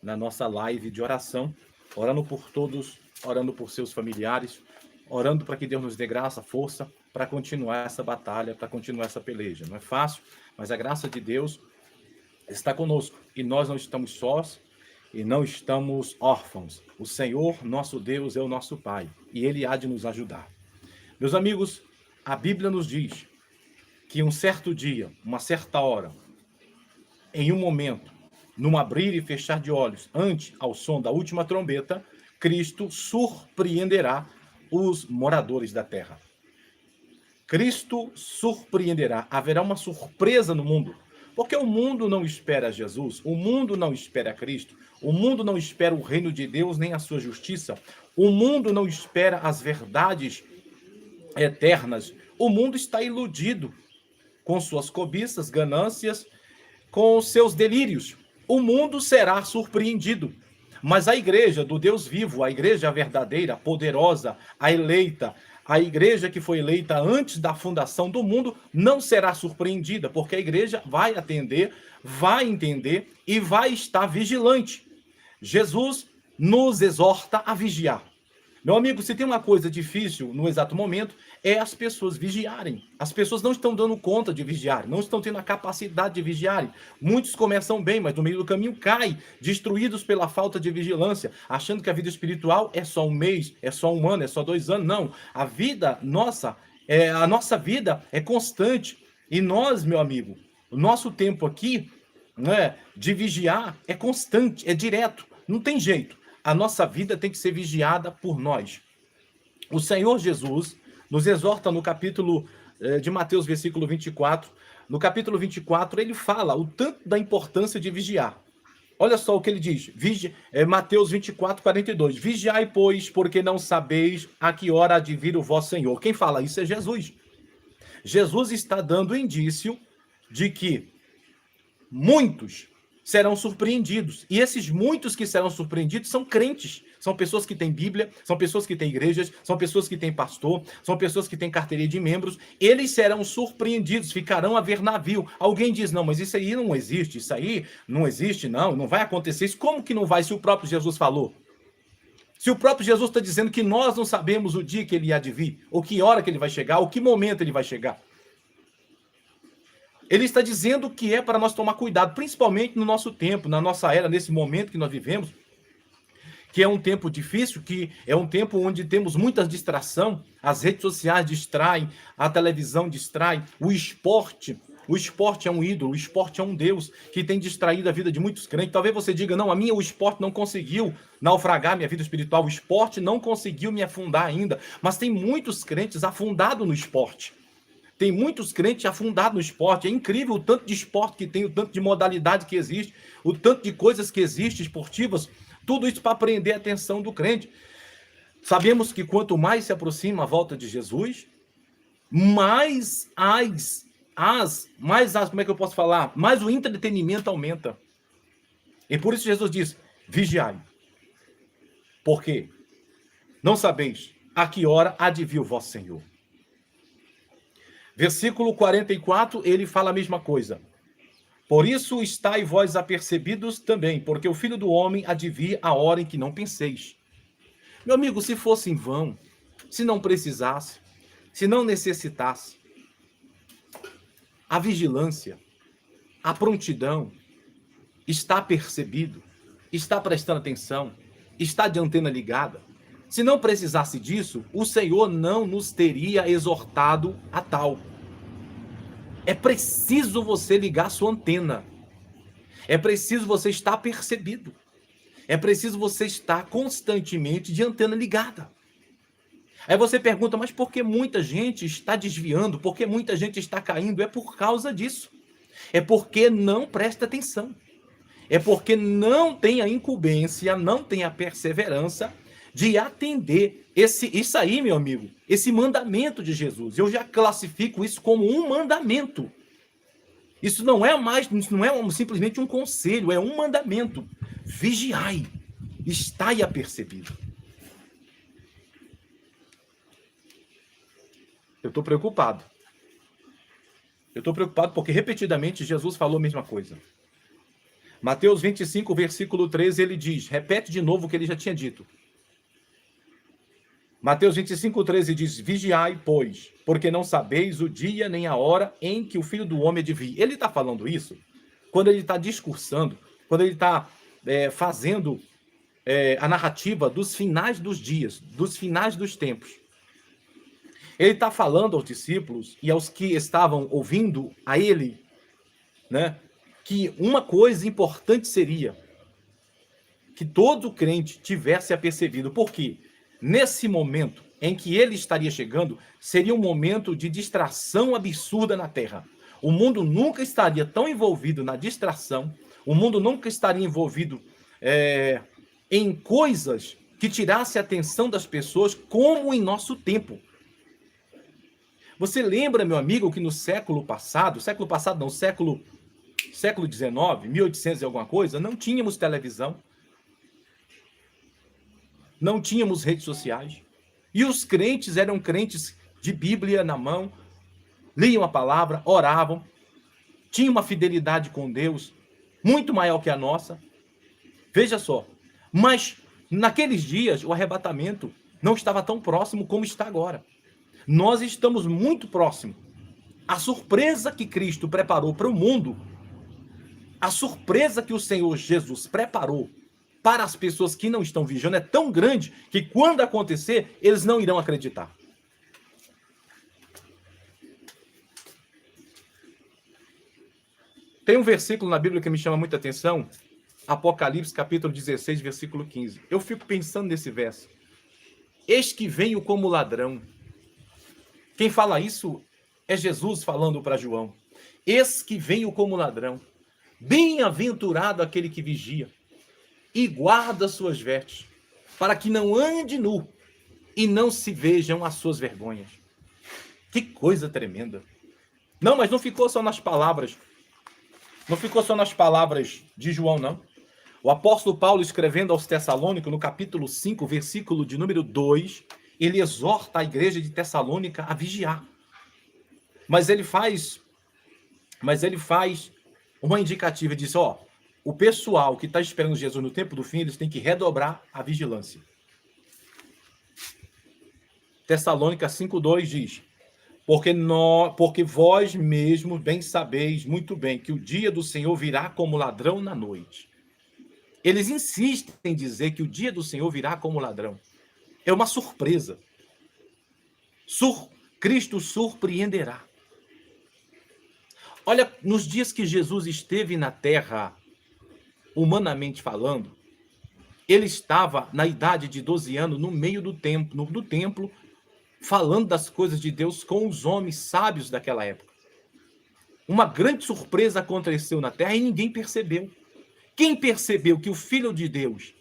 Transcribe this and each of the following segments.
na nossa live de oração, orando por todos, orando por seus familiares, orando para que Deus nos dê graça, força para continuar essa batalha, para continuar essa peleja. Não é fácil, mas a graça de Deus está conosco e nós não estamos sós e não estamos órfãos. O Senhor, nosso Deus, é o nosso Pai e Ele há de nos ajudar. Meus amigos, a Bíblia nos diz que um certo dia, uma certa hora, em um momento, num abrir e fechar de olhos, ante ao som da última trombeta, Cristo surpreenderá os moradores da terra. Cristo surpreenderá. Haverá uma surpresa no mundo. Porque o mundo não espera Jesus, o mundo não espera Cristo, o mundo não espera o reino de Deus nem a sua justiça, o mundo não espera as verdades eternas. O mundo está iludido com suas cobiças, ganâncias, com seus delírios. O mundo será surpreendido. Mas a igreja do Deus vivo, a igreja verdadeira, poderosa, a eleita, a igreja que foi eleita antes da fundação do mundo, não será surpreendida, porque a igreja vai atender, vai entender e vai estar vigilante. Jesus nos exorta a vigiar. Meu amigo, se tem uma coisa difícil no exato momento, é as pessoas vigiarem. As pessoas não estão dando conta de vigiar, não estão tendo a capacidade de vigiarem. Muitos começam bem, mas no meio do caminho caem, destruídos pela falta de vigilância, achando que a vida espiritual é só um mês, é só um ano, é só 2 anos. Não, a vida nossa, a nossa vida é constante. E nós, meu amigo, o nosso tempo aqui, né, de vigiar é constante, é direto, não tem jeito. A nossa vida tem que ser vigiada por nós. O Senhor Jesus nos exorta no capítulo de Mateus, versículo 24. No capítulo 24, ele fala o tanto da importância de vigiar. Olha só o que ele diz. Mateus 24, 42. Vigiai, pois, porque não sabeis a que hora há de vir o vosso Senhor. Quem fala isso é Jesus. Jesus está dando indício de que muitos serão surpreendidos. E esses muitos que serão surpreendidos são crentes. São pessoas que têm Bíblia, são pessoas que têm igrejas, são pessoas que têm pastor, são pessoas que têm carteirinha de membros. Eles serão surpreendidos, ficarão a ver navio. Alguém diz, não, mas isso aí não existe, isso aí não existe, não vai acontecer isso. Como que não vai se o próprio Jesus falou? Se o próprio Jesus está dizendo que nós não sabemos o dia que ele há de vir, ou que hora que ele vai chegar, ou que momento ele vai chegar. Ele está dizendo que é para nós tomar cuidado, principalmente no nosso tempo, na nossa era, nesse momento que nós vivemos, que é um tempo difícil, que é um tempo onde temos muita distração, as redes sociais distraem, a televisão distrai, o esporte é um ídolo, o esporte é um Deus que tem distraído a vida de muitos crentes. Talvez você diga, não, o esporte não conseguiu naufragar minha vida espiritual, o esporte não conseguiu me afundar ainda, mas tem muitos crentes afundados no esporte. Tem muitos crentes afundados no esporte. É incrível o tanto de esporte que tem, o tanto de modalidade que existe, o tanto de coisas que existem esportivas. Tudo isso para prender a atenção do crente. Sabemos que quanto mais se aproxima a volta de Jesus, mais como é que eu posso falar? Mais o entretenimento aumenta. E por isso Jesus diz, vigiai. Por quê? Não sabeis a que hora há de vir o vosso Senhor. Versículo 44, ele fala a mesma coisa. Por isso estai vós apercebidos também, porque o Filho do Homem há de vir a hora em que não penseis. Meu amigo, se fosse em vão, se não precisasse, se não necessitasse, a vigilância, a prontidão, está percebido, está prestando atenção, está de antena ligada. Se não precisasse disso, o Senhor não nos teria exortado a tal. É preciso você ligar sua antena. É preciso você estar percebido. É preciso você estar constantemente de antena ligada. Aí você pergunta, mas por que muita gente está desviando? Por que muita gente está caindo? É por causa disso. É porque não presta atenção. É porque não tem a incumbência, não tem a perseverança de atender isso aí, meu amigo, esse mandamento de Jesus. Eu já classifico isso como um mandamento. Isso não é simplesmente um conselho, é um mandamento. Vigiai, estai apercebido. Eu estou preocupado. Eu estou preocupado porque repetidamente Jesus falou a mesma coisa. Mateus 25, versículo 13, ele diz, repete de novo o que ele já tinha dito. Mateus 25, 13 diz, vigiai, pois, porque não sabeis o dia nem a hora em que o Filho do Homem há de vir. Ele está falando isso quando ele está discursando, quando ele está fazendo a narrativa dos finais dos dias, dos finais dos tempos. Ele está falando aos discípulos e aos que estavam ouvindo a ele, né, que uma coisa importante seria que todo crente tivesse apercebido. Por quê? Nesse momento em que ele estaria chegando, seria um momento de distração absurda na Terra. O mundo nunca estaria tão envolvido na distração, o mundo nunca estaria envolvido em coisas que tirasse a atenção das pessoas como em nosso tempo. Você lembra, meu amigo, que no século passado não, século XIX, 1800 e alguma coisa, não tínhamos televisão, não tínhamos redes sociais. E os crentes eram crentes de Bíblia na mão, liam a palavra, oravam, tinham uma fidelidade com Deus muito maior que a nossa. Veja só, mas naqueles dias o arrebatamento não estava tão próximo como está agora. Nós estamos muito próximos. A surpresa que Cristo preparou para o mundo, a surpresa que o Senhor Jesus preparou para as pessoas que não estão vigiando é tão grande que quando acontecer, eles não irão acreditar. Tem um versículo na Bíblia que me chama muita atenção, Apocalipse capítulo 16, versículo 15. Eu fico pensando nesse verso. Eis que venho como ladrão. Quem fala isso é Jesus falando para João. Eis que venho como ladrão. Bem-aventurado aquele que vigia e guarda suas vestes, para que não ande nu e não se vejam as suas vergonhas. Que coisa tremenda. Não, mas não ficou só nas palavras. Não ficou só nas palavras de João, não. O apóstolo Paulo, escrevendo aos Tessalônicos, no capítulo 5, versículo de número 2, ele exorta a igreja de Tessalônica a vigiar. Mas ele faz uma indicativa e diz, o pessoal que está esperando Jesus no tempo do fim, eles têm que redobrar a vigilância. Tessalônica 5,2 diz, porque vós mesmos bem sabeis muito bem que o dia do Senhor virá como ladrão na noite. Eles insistem em dizer que o dia do Senhor virá como ladrão. É uma surpresa. Cristo surpreenderá. Olha, nos dias que Jesus esteve na terra, humanamente falando, ele estava na idade de 12 anos, no meio do templo, falando das coisas de Deus com os homens sábios daquela época. Uma grande surpresa aconteceu na terra e ninguém percebeu. Quem percebeu que o Filho de Deus,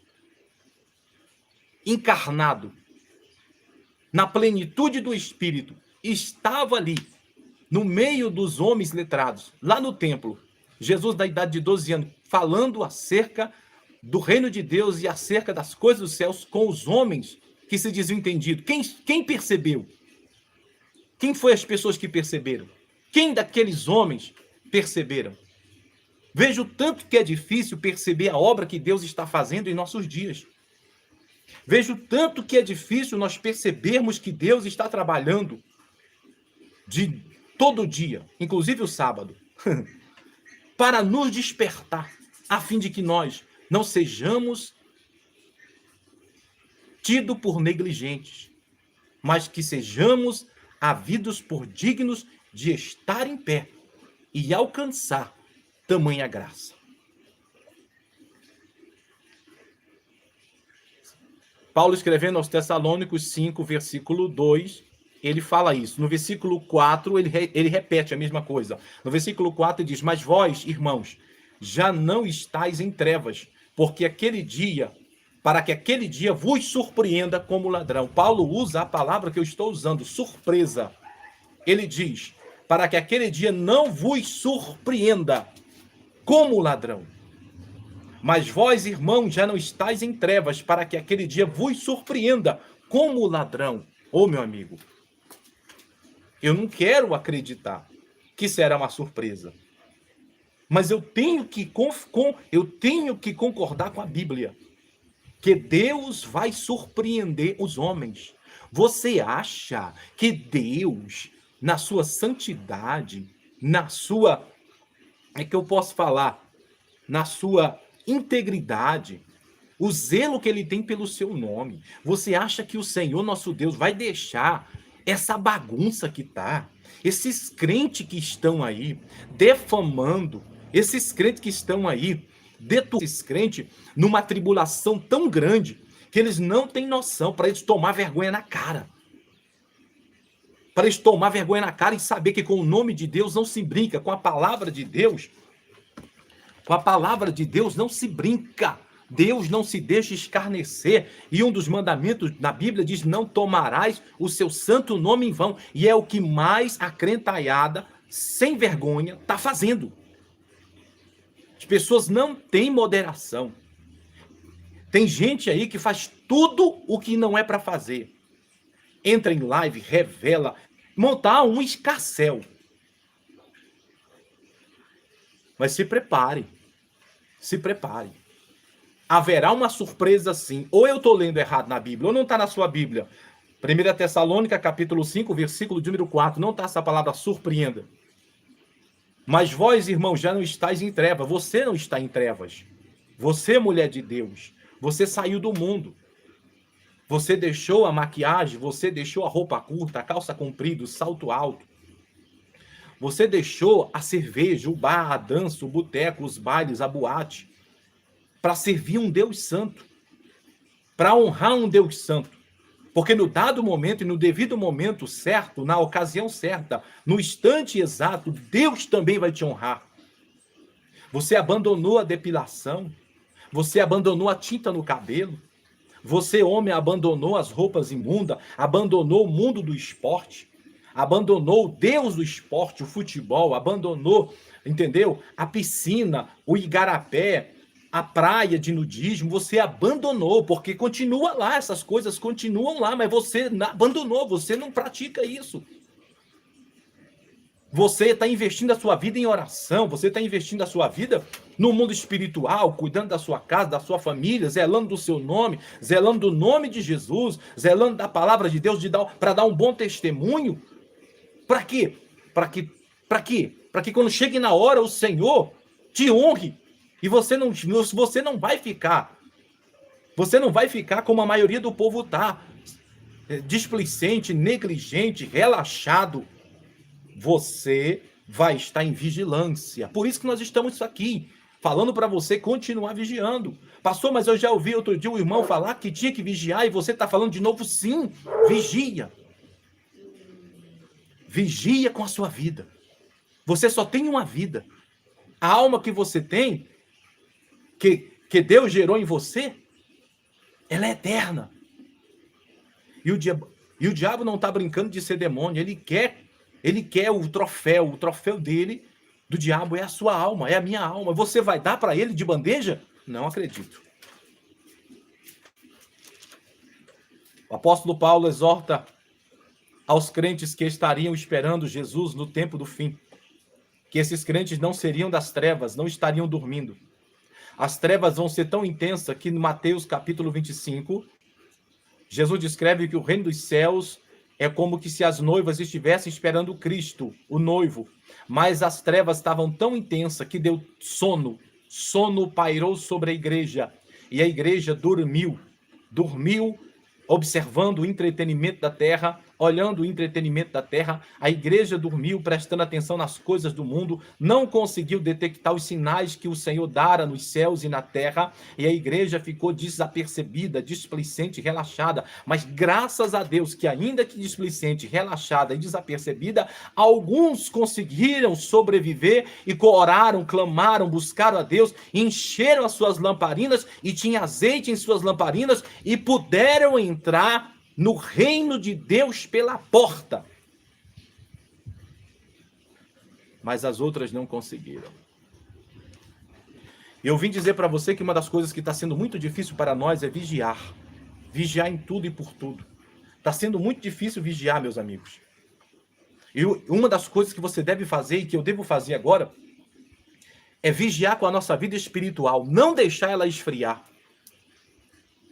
encarnado, na plenitude do Espírito, estava ali, no meio dos homens letrados, lá no templo, Jesus, da idade de 12 anos, falando acerca do reino de Deus e acerca das coisas dos céus com os homens que se diziam entendidos. Quem percebeu? Quem foi as pessoas que perceberam? Quem daqueles homens perceberam? Veja o tanto que é difícil perceber a obra que Deus está fazendo em nossos dias. Veja o tanto que é difícil nós percebermos que Deus está trabalhando de todo dia, inclusive o sábado, para nos despertar, a fim de que nós não sejamos tidos por negligentes, mas que sejamos havidos por dignos de estar em pé e alcançar tamanha graça. Paulo, escrevendo aos Tessalônicos 5, versículo 2, ele fala isso. No versículo 4, ele repete a mesma coisa. No versículo 4, ele diz, mas vós, irmãos, já não estáis em trevas, para que aquele dia vos surpreenda como ladrão. Paulo usa a palavra que eu estou usando, surpresa. Ele diz, para que aquele dia não vos surpreenda como ladrão. Mas vós, irmãos, já não estáis em trevas, para que aquele dia vos surpreenda como ladrão. Ô, meu amigo, eu não quero acreditar que será uma surpresa. Mas eu tenho que concordar com a Bíblia, que Deus vai surpreender os homens. Você acha que Deus, na sua santidade, na sua, na sua integridade, o zelo que ele tem pelo seu nome, você acha que o Senhor nosso Deus vai deixar essa bagunça que tá, esses crentes que estão aí defamando, esses crentes que estão aí deturpando esses crentes numa tribulação tão grande que eles não têm noção, para eles tomar vergonha na cara. Para eles tomar vergonha na cara e saber que com o nome de Deus não se brinca, com a palavra de Deus. Com a palavra de Deus não se brinca. Deus não se deixa escarnecer. E um dos mandamentos na Bíblia diz: não tomarás o seu santo nome em vão. E é o que mais a crentaiada, sem vergonha, está fazendo. As pessoas não têm moderação. Tem gente aí que faz tudo o que não é para fazer. Entra em live, revela, montar um escarcéu. Mas se prepare. Se prepare. Haverá uma surpresa sim. Ou eu estou lendo errado na Bíblia, ou não está na sua Bíblia. 1 Tessalônica, capítulo 5, versículo de número 4. Não está essa palavra surpreenda. Mas vós, irmãos, já não estáis em trevas. Você não está em trevas. Você, mulher de Deus, você saiu do mundo. Você deixou a maquiagem, você deixou a roupa curta, a calça comprida, o salto alto. Você deixou a cerveja, o bar, a dança, o boteco, os bailes, a boate, para servir um Deus santo, para honrar um Deus santo. Porque no dado momento e no devido momento certo, na ocasião certa, no instante exato, Deus também vai te honrar. Você abandonou a depilação, você abandonou a tinta no cabelo, você, homem, abandonou as roupas imundas, abandonou o mundo do esporte, abandonou o Deus do esporte, o futebol, abandonou, entendeu? A piscina, o igarapé, a praia de nudismo, você abandonou, porque continua lá, essas coisas continuam lá, mas você abandonou, você não pratica isso. Você está investindo a sua vida em oração, você está investindo a sua vida no mundo espiritual, cuidando da sua casa, da sua família, zelando do seu nome, zelando do nome de Jesus, zelando da palavra de Deus, para dar um bom testemunho. Para quê? Para quê? Para que quando chegue na hora o Senhor te honre e você não vai ficar. Você não vai ficar como a maioria do povo está, displicente, negligente, relaxado. Você vai estar em vigilância. Por isso que nós estamos aqui, falando para você continuar vigiando. Pastor, mas eu já ouvi outro dia o irmão falar que tinha que vigiar e você está falando de novo, sim, vigia. Vigia com a sua vida. Você só tem uma vida. A alma que você tem, que Deus gerou em você, ela é eterna. E o diabo não está brincando de ser demônio, ele quer o troféu dele, do diabo, é a sua alma, é a minha alma. Você vai dar para ele de bandeja? Não acredito. O apóstolo Paulo exorta aos crentes que estariam esperando Jesus no tempo do fim, que esses crentes não seriam das trevas, não estariam dormindo. As trevas vão ser tão intensas que no Mateus capítulo 25, Jesus descreve que o reino dos céus é como que se as noivas estivessem esperando Cristo, o noivo. Mas as trevas estavam tão intensas que deu sono. Sono pairou sobre a igreja. E a igreja dormiu. Dormiu observando o entretenimento da terra, olhando o entretenimento da terra. A igreja dormiu, prestando atenção nas coisas do mundo, não conseguiu detectar os sinais que o Senhor dara nos céus e na terra, e a igreja ficou desapercebida, displicente, relaxada. Mas graças a Deus que ainda que displicente, relaxada e desapercebida, alguns conseguiram sobreviver e oraram, clamaram, buscaram a Deus, encheram as suas lamparinas e tinha azeite em suas lamparinas e puderam entrar no reino de Deus pela porta. Mas as outras não conseguiram. Eu vim dizer para você que uma das coisas que está sendo muito difícil para nós é vigiar. Vigiar em tudo e por tudo. Está sendo muito difícil vigiar, meus amigos. E uma das coisas que você deve fazer e que eu devo fazer agora é vigiar com a nossa vida espiritual, não deixar ela esfriar.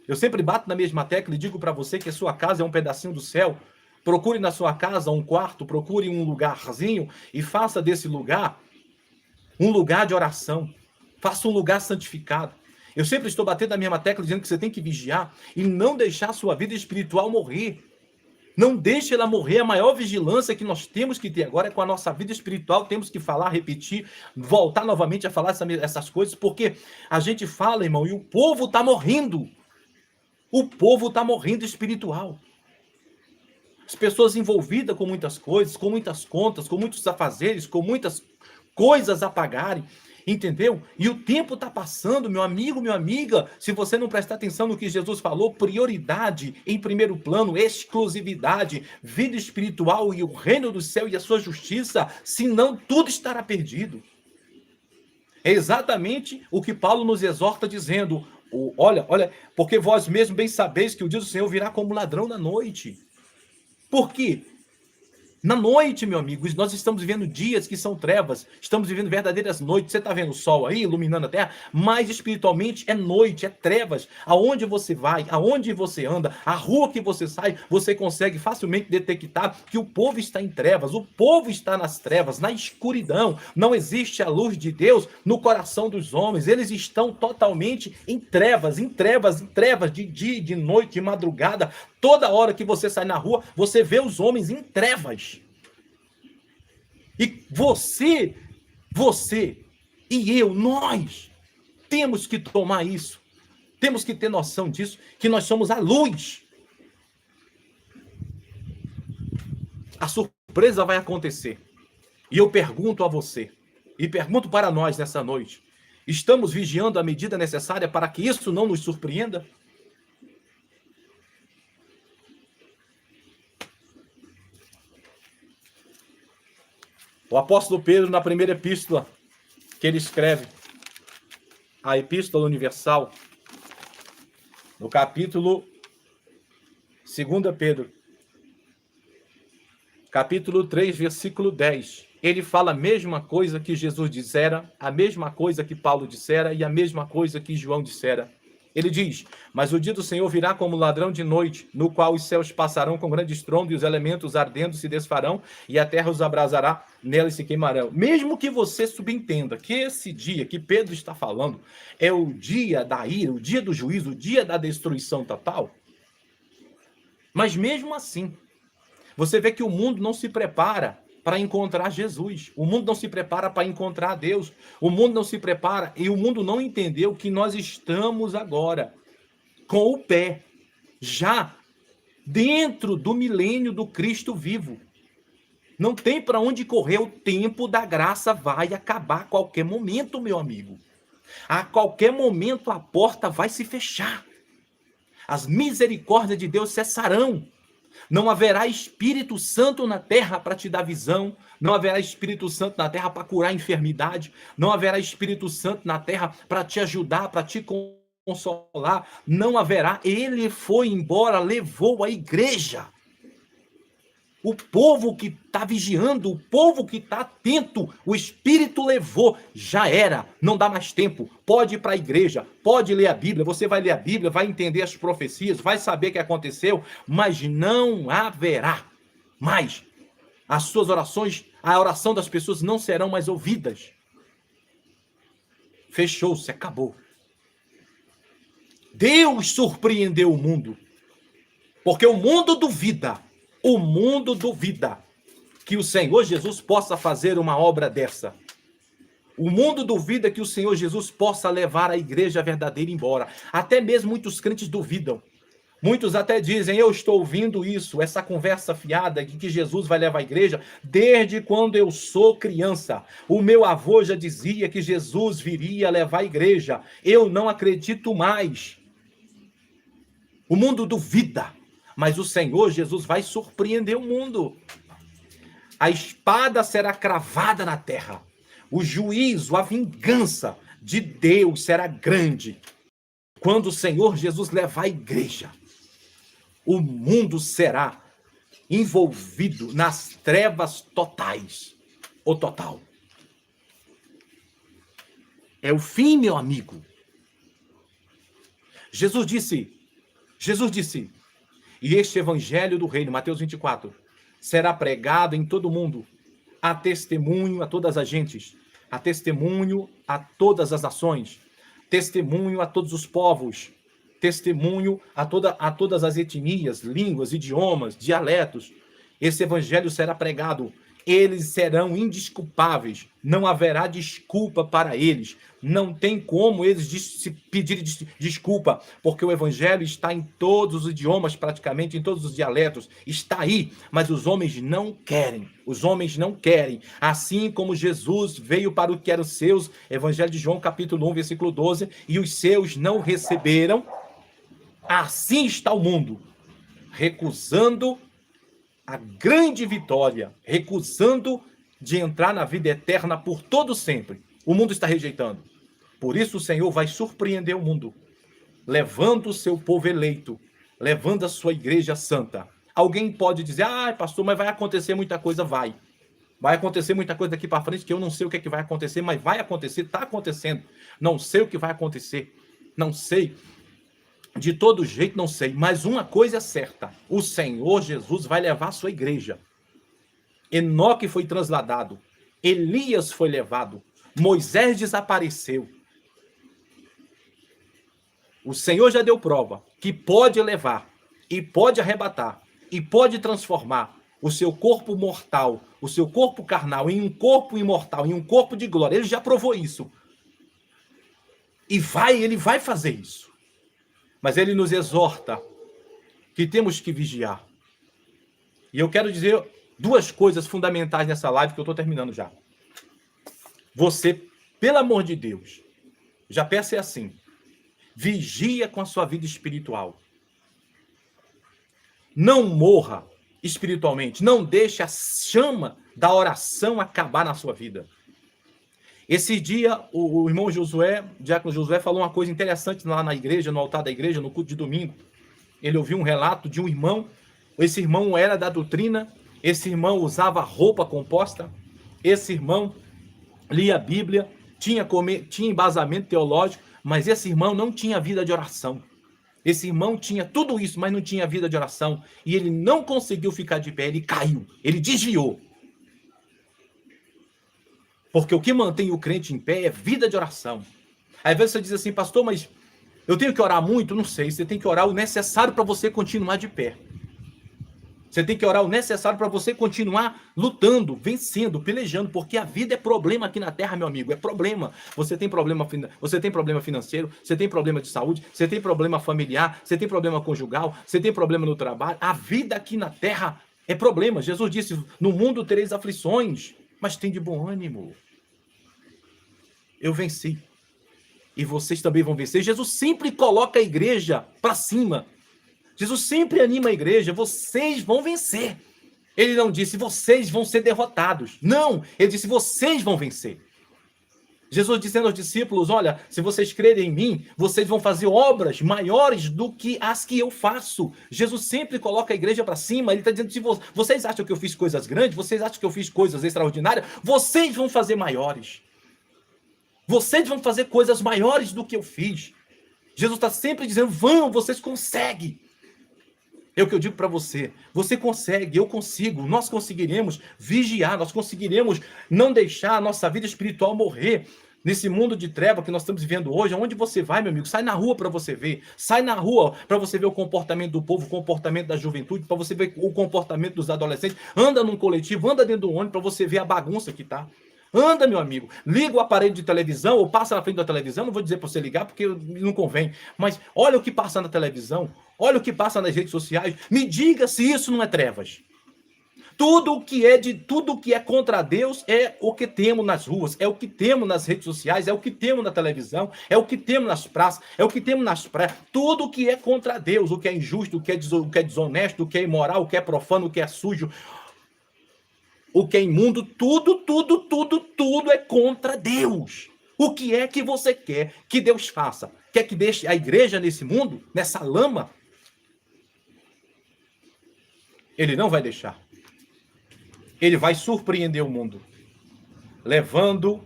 Eu sempre bato na mesma tecla e digo para você que a sua casa é um pedacinho do céu. Procure na sua casa um quarto, procure um lugarzinho e faça desse lugar um lugar de oração. Faça um lugar santificado. Eu sempre estou batendo na mesma tecla dizendo que você tem que vigiar e não deixar a sua vida espiritual morrer. Não deixe ela morrer. A maior vigilância que nós temos que ter agora é com a nossa vida espiritual. Temos que falar, repetir, voltar novamente a falar essas coisas, porque a gente fala, irmão, e o povo está morrendo. O povo está morrendo espiritual. As pessoas envolvidas com muitas coisas, com muitas contas, com muitos afazeres, com muitas coisas a pagarem, entendeu? E o tempo está passando, meu amigo, minha amiga. Se você não prestar atenção no que Jesus falou, prioridade em primeiro plano, exclusividade, vida espiritual e o reino do céu e a sua justiça, senão tudo estará perdido. É exatamente o que Paulo nos exorta dizendo: olha, porque vós mesmos bem sabeis que o dia do Senhor virá como ladrão na noite. Por quê? Na noite, meu amigo, nós estamos vivendo dias que são trevas, estamos vivendo verdadeiras noites. Você está vendo o sol aí iluminando a terra, mas espiritualmente é noite, é trevas. Aonde você vai, aonde você anda, a rua que você sai, você consegue facilmente detectar que o povo está em trevas, o povo está nas trevas, na escuridão. Não existe a luz de Deus no coração dos homens, eles estão totalmente em trevas, de dia, de noite, de madrugada. Toda hora que você sai na rua, você vê os homens em trevas. E você e eu, nós, temos que tomar isso. Temos que ter noção disso, que nós somos a luz. A surpresa vai acontecer. E eu pergunto a você, e pergunto para nós nessa noite, estamos vigiando a medida necessária para que isso não nos surpreenda? O apóstolo Pedro, na primeira epístola que ele escreve, a Epístola Universal, no capítulo 2 Pedro, capítulo 3, versículo 10, ele fala a mesma coisa que Jesus dissera, a mesma coisa que Paulo dissera e a mesma coisa que João dissera. Ele diz: mas o dia do Senhor virá como ladrão de noite, no qual os céus passarão com grande estrondo e os elementos ardendo se desfarão e a terra os abrasará, nela se queimarão. Mesmo que você subentenda que esse dia que Pedro está falando é o dia da ira, o dia do juízo, o dia da destruição total, mas mesmo assim, você vê que o mundo não se prepara para encontrar Jesus. O mundo não se prepara para encontrar Deus. O mundo não se prepara e o mundo não entendeu que nós estamos agora com o pé já dentro do milênio do Cristo vivo. Não tem para onde correr, o tempo da graça vai acabar a qualquer momento, meu amigo. A qualquer momento a porta vai se fechar. As misericórdias de Deus cessarão. Não haverá Espírito Santo na terra para te dar visão. Não haverá Espírito Santo na terra para curar a enfermidade. Não haverá Espírito Santo na terra para te ajudar, para te consolar. Não haverá. Ele foi embora, levou a igreja. O povo que está vigiando, o povo que está atento, o Espírito levou, já era, não dá mais tempo. Pode ir para a igreja, pode ler a Bíblia, você vai ler a Bíblia, vai entender as profecias, vai saber o que aconteceu, mas não haverá mais. As suas orações, a oração das pessoas não serão mais ouvidas. Fechou-se, acabou. Deus surpreendeu o mundo, porque o mundo duvida. O mundo duvida que o Senhor Jesus possa fazer uma obra dessa. O mundo duvida que o Senhor Jesus possa levar a igreja verdadeira embora. Até mesmo muitos crentes duvidam. Muitos até dizem: eu estou ouvindo isso, essa conversa fiada de que Jesus vai levar a igreja desde quando eu sou criança. O meu avô já dizia que Jesus viria levar a igreja. Eu não acredito mais. O mundo duvida. Mas o Senhor Jesus vai surpreender o mundo. A espada será cravada na terra. O juízo, a vingança de Deus será grande. Quando o Senhor Jesus levar a igreja, o mundo será envolvido nas trevas totais. Ou total. É o fim, meu amigo. Jesus disse, e este evangelho do reino, Mateus 24, será pregado em todo o mundo, a testemunho a todas as gentes, a testemunho a todas as nações, testemunho a todos os povos, testemunho a todas as etnias, línguas, idiomas, dialetos. Esse evangelho será pregado. Eles serão indesculpáveis. Não haverá desculpa para eles. Não tem como eles se pedirem desculpa, porque o evangelho está em todos os idiomas, praticamente, em todos os dialetos. Está aí, mas os homens não querem. Os homens não querem. Assim como Jesus veio para o que eram os seus, Evangelho de João, capítulo 1, versículo 12, e os seus não receberam, assim está o mundo, recusando a grande vitória, recusando de entrar na vida eterna por todo sempre. O mundo está rejeitando. Por isso o Senhor vai surpreender o mundo, levando o seu povo eleito, levando a sua igreja santa. Alguém pode dizer, pastor, mas vai acontecer muita coisa, vai. Vai acontecer muita coisa daqui para frente que eu não sei o que é que vai acontecer, mas vai acontecer, está acontecendo. Não sei o que vai acontecer, não sei. De todo jeito, não sei. Mas uma coisa é certa, o Senhor Jesus vai levar a sua igreja. Enoque foi transladado, Elias foi levado, Moisés desapareceu. O Senhor já deu prova que pode levar, e pode arrebatar, e pode transformar o seu corpo mortal, o seu corpo carnal, em um corpo imortal, em um corpo de glória. Ele já provou isso. E ele vai fazer isso. Mas ele nos exorta que temos que vigiar. E eu quero dizer duas coisas fundamentais nessa live, que eu estou terminando já. Você, pelo amor de Deus, já peça assim, vigia com a sua vida espiritual. Não morra espiritualmente. Não deixe a chama da oração acabar na sua vida. Esse dia, o irmão Josué, o diácono Josué, falou uma coisa interessante lá na igreja, no altar da igreja, no culto de domingo. Ele ouviu um relato de um irmão. Esse irmão era da doutrina. Esse irmão usava roupa composta. Esse irmão lia a Bíblia, tinha embasamento teológico, mas esse irmão não tinha vida de oração. Esse irmão tinha tudo isso, mas não tinha vida de oração. E ele não conseguiu ficar de pé, ele caiu, ele desviou. Porque o que mantém o crente em pé é vida de oração. Às vezes você diz assim, pastor, mas eu tenho que orar muito? Não sei, você tem que orar o necessário para você continuar de pé. Você tem que orar o necessário para você continuar lutando, vencendo, pelejando, porque a vida é problema aqui na terra, meu amigo, é problema. Você tem problema financeiro, você tem problema de saúde, você tem problema familiar, você tem problema conjugal, você tem problema no trabalho. A vida aqui na terra é problema. Jesus disse, no mundo tereis aflições, mas tem de bom ânimo. Eu venci. E vocês também vão vencer. Jesus sempre coloca a igreja para cima. Jesus sempre anima a igreja, vocês vão vencer. Ele não disse, vocês vão ser derrotados. Não, ele disse, vocês vão vencer. Jesus dizendo aos discípulos, olha, se vocês crerem em mim, vocês vão fazer obras maiores do que as que eu faço. Jesus sempre coloca a igreja para cima, ele está dizendo, se vocês acham que eu fiz coisas grandes, vocês acham que eu fiz coisas extraordinárias, vocês vão fazer maiores. Vocês vão fazer coisas maiores do que eu fiz. Jesus está sempre dizendo, vocês conseguem. É o que eu digo para você. Você consegue, eu consigo, nós conseguiremos vigiar, nós conseguiremos não deixar a nossa vida espiritual morrer nesse mundo de treva que nós estamos vivendo hoje. Aonde você vai, meu amigo? Sai na rua para você ver. Sai na rua para você ver o comportamento do povo, o comportamento da juventude, para você ver o comportamento dos adolescentes. Anda num coletivo, anda dentro do ônibus para você ver a bagunça que tá. Anda, meu amigo, liga o aparelho de televisão ou passa na frente da televisão, não vou dizer para você ligar porque não convém, mas olha o que passa na televisão, olha o que passa nas redes sociais, me diga se isso não é trevas. Tudo que é contra Deus é o que temos nas ruas, é o que temos nas redes sociais, é o que temos na televisão, é o que temos nas praças, é o que temos nas praias. Tudo que é contra Deus, o que é injusto, o que é desonesto, o que é imoral, o que é profano, o que é sujo, o que é imundo, tudo é contra Deus. O que é que você quer que Deus faça? Quer que deixe a igreja nesse mundo, nessa lama? Ele não vai deixar. Ele vai surpreender o mundo, levando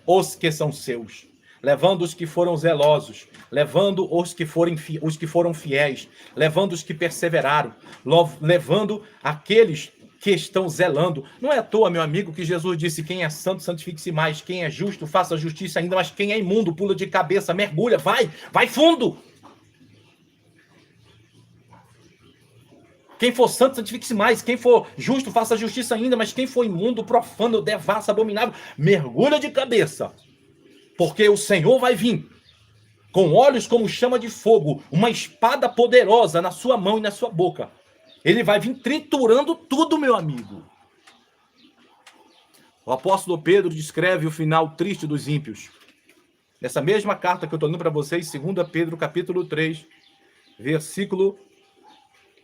os que são seus, levando os que foram zelosos, levando os que foram fiéis, levando os que perseveraram, levando aqueles que estão zelando. Não é à toa, meu amigo, que Jesus disse: quem é santo, santifique-se mais, quem é justo, faça justiça ainda, mas quem é imundo, pula de cabeça, mergulha, vai fundo. Quem for santo, santifique-se mais. Quem for justo, faça justiça ainda. Mas quem for imundo, profano, devasso, abominável, mergulha de cabeça. Porque o Senhor vai vir com olhos como chama de fogo, uma espada poderosa na sua mão e na sua boca. Ele vai vir triturando tudo, meu amigo. O apóstolo Pedro descreve o final triste dos ímpios. Nessa mesma carta que eu estou lendo para vocês, 2 Pedro, capítulo 3, versículo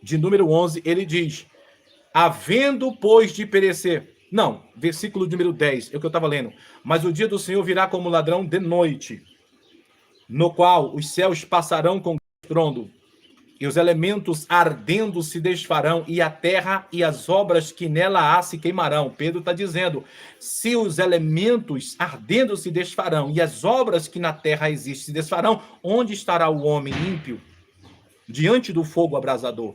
de número 11, ele diz: havendo, pois, de perecer. Não, versículo número 10, é o que eu estava lendo. Mas o dia do Senhor virá como ladrão de noite, no qual os céus passarão com estrondo, e os elementos ardendo se desfarão, e a terra e as obras que nela há se queimarão. Pedro está dizendo: se os elementos ardendo se desfarão, e as obras que na terra existem se desfarão, onde estará o homem ímpio diante do fogo abrasador?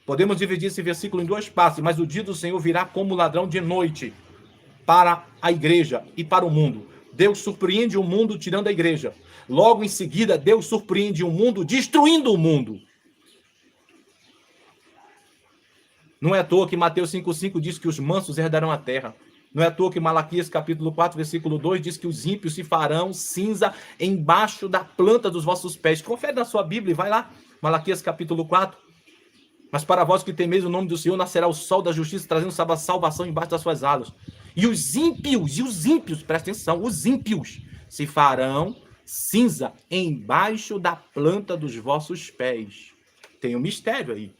Podemos dividir esse versículo em duas partes, mas o dia do Senhor virá como ladrão de noite para a igreja e para o mundo. Deus surpreende o mundo tirando a igreja. Logo em seguida, Deus surpreende o mundo destruindo o mundo. Não é à toa que Mateus 5,5 diz que os mansos herdarão a terra. Não é à toa que Malaquias capítulo 4, versículo 2 diz que os ímpios se farão cinza embaixo da planta dos vossos pés. Confere na sua Bíblia e vai lá. Malaquias capítulo 4. Mas para vós que temeis o nome do Senhor, nascerá o sol da justiça, trazendo salvação embaixo das suas asas. E os ímpios, presta atenção, os ímpios se farão cinza embaixo da planta dos vossos pés. Tem um mistério aí.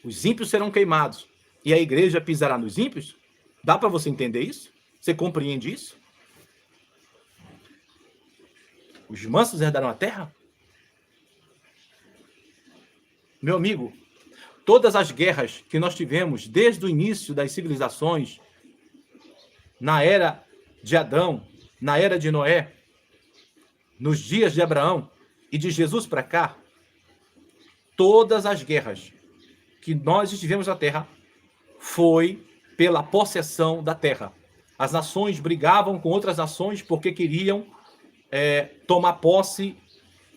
Os ímpios serão queimados e a igreja pisará nos ímpios? Dá para você entender isso? Você compreende isso? Os mansos herdarão a terra? Meu amigo, todas as guerras que nós tivemos desde o início das civilizações, na era de Adão, na era de Noé, nos dias de Abraão e de Jesus para cá, todas as guerras que nós estivemos na terra foi pela possessão da terra. As nações brigavam com outras nações porque queriam tomar posse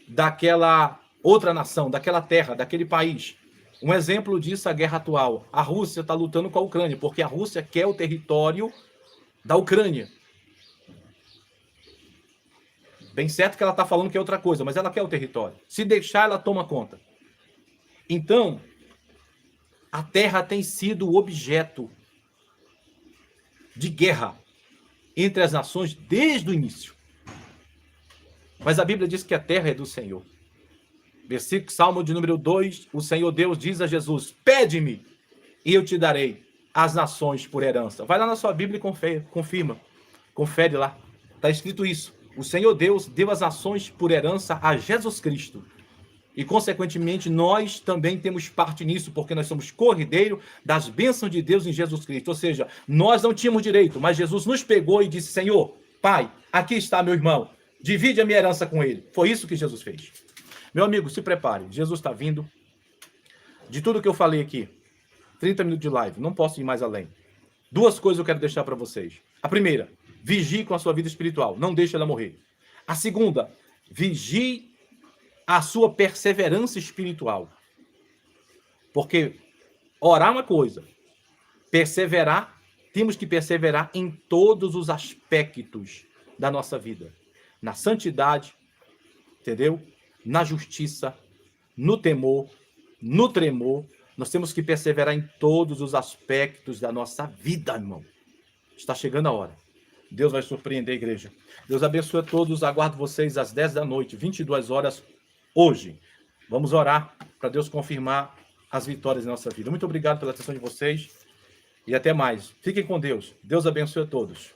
daquela outra nação, daquela terra, daquele país. Um exemplo disso é a guerra atual. A Rússia está lutando com a Ucrânia, porque a Rússia quer o território da Ucrânia. Bem certo que ela está falando que é outra coisa, mas ela quer o território. Se deixar, ela toma conta. Então, a terra tem sido objeto de guerra entre as nações desde o início. Mas a Bíblia diz que a terra é do Senhor. Versículo, Salmo de número 2, o Senhor Deus diz a Jesus: pede-me e eu te darei as nações por herança. Vai lá na sua Bíblia e confirma. Confere lá. Está escrito isso. O Senhor Deus deu as nações por herança a Jesus Cristo. E, consequentemente, nós também temos parte nisso, porque nós somos cordeiro das bênçãos de Deus em Jesus Cristo. Ou seja, nós não tínhamos direito, mas Jesus nos pegou e disse: Senhor, Pai, aqui está meu irmão, divide a minha herança com ele. Foi isso que Jesus fez. Meu amigo, se prepare, Jesus está vindo. De tudo que eu falei aqui, 30 minutos de live, não posso ir mais além. Duas coisas eu quero deixar para vocês. A primeira, vigie com a sua vida espiritual, não deixe ela morrer. A segunda, vigie a sua perseverança espiritual. Porque orar é uma coisa, perseverar, temos que perseverar em todos os aspectos da nossa vida. Na santidade, entendeu? Na justiça, no temor, no tremor. Nós temos que perseverar em todos os aspectos da nossa vida, irmão. Está chegando a hora. Deus vai surpreender a igreja. Deus abençoe a todos. Aguardo vocês às 10 da noite, 22 horas, hoje. Vamos orar para Deus confirmar as vitórias da nossa vida. Muito obrigado pela atenção de vocês e até mais. Fiquem com Deus. Deus abençoe a todos.